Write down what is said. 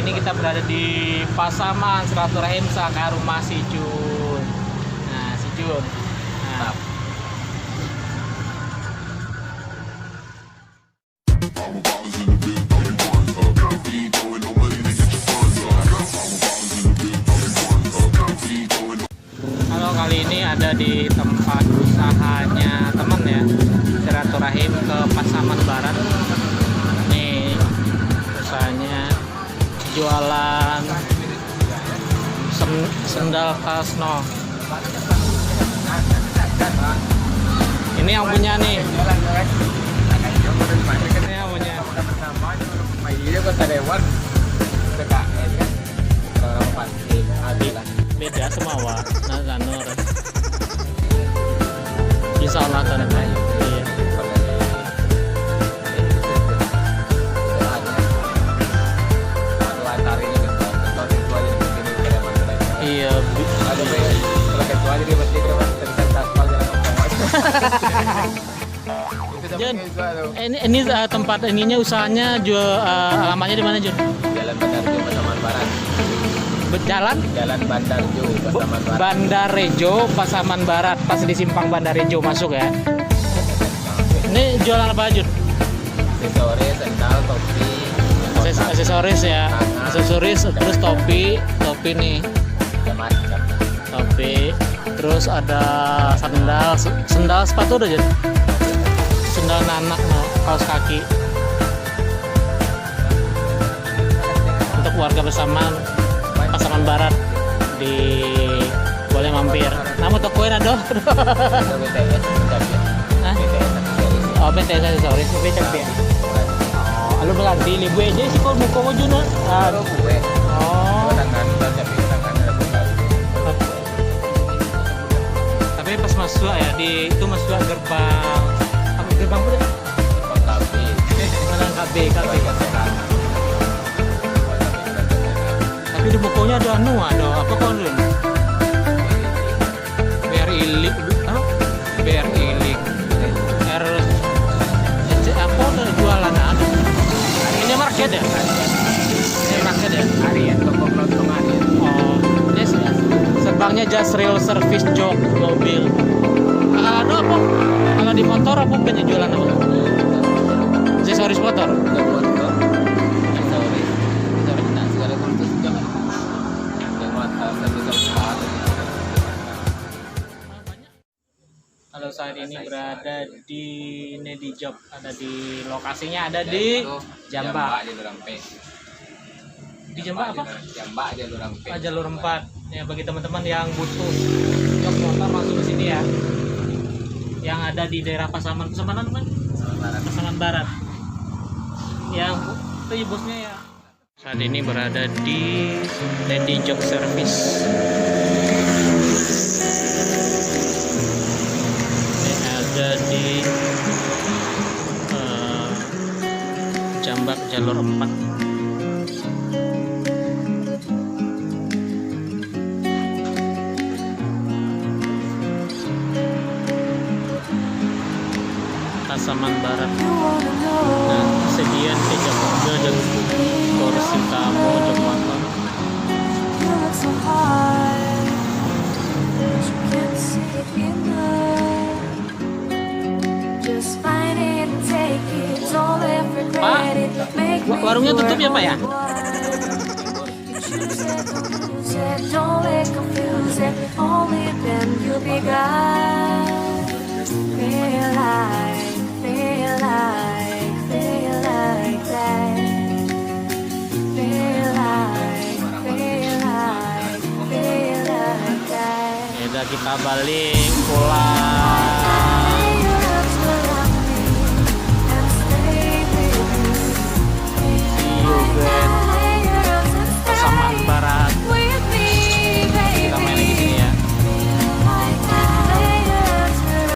ini kita berada di Pasaman Silaturahim ke rumah si Jun. Nah, si Jun. Nah. Halo, kali ini ada di tempat usahanya teman ya, Silaturahim ke Pasaman Barat. Nih usahanya jualan sendal Kasno. Ini yang punya nih. Ini yang punya. Beda semua wa. Nah, Nur. Insya Allah kan. Iya. Jun, ini tempat ininya usahanya jual alamatnya di mana Jun? Jalan Bandarjo Pasaman Barat. Jalan Bandarjo Pasaman Barat. Bandarejo Pasaman Barat, pas di simpang Bandarejo masuk ya. Ini jualan apa Jun? Aksesoris, sendal, topi. Aksesoris ya, aksesoris terus topi nih. Macam. Topi, terus ada sendal sepatu udah Jun. Sendal anak kaos kaki untuk warga Pasaman Barat boleh mampir. Namun tokonya ada. Oh, BTS aksesoris, BTS. Oh, lu berarti libu aja sih kok muka mau Jun. Oh. Tapi pas masuk ya itu masuk gerbang. Gerbang udah. Mana KB. Tapi di bukunya ada apa kon Lun? BRI Link, BRI Link. Apa udah jualan ada? Ini market ya? Ini market ya? Harian toko kelontong harian. Oh, ini serbangnya just real service jok mobil. Ada apa? Kalau di motor apa punya jualan apa? Aksesoris motor. Kalau saat ini berada di Nedi Job, ada di lokasinya ada di Jambak. Di Jambak apa? Jambak Jalur 4. Ya, bagi teman-teman yang butuh jok motor langsung ke sini ya. Yang ada di daerah Pasaman kan? Pasaman Barat. Yang itu bosnya ya. Saat ini berada di Nedi Job Service. Ini ada di Jambak Jalur 4. Pasaman Barat. Nah, sedian jok mobil dan kursi tamu jok motor. Pak, warungnya tutup ya Pak ya? Kita balik pulang.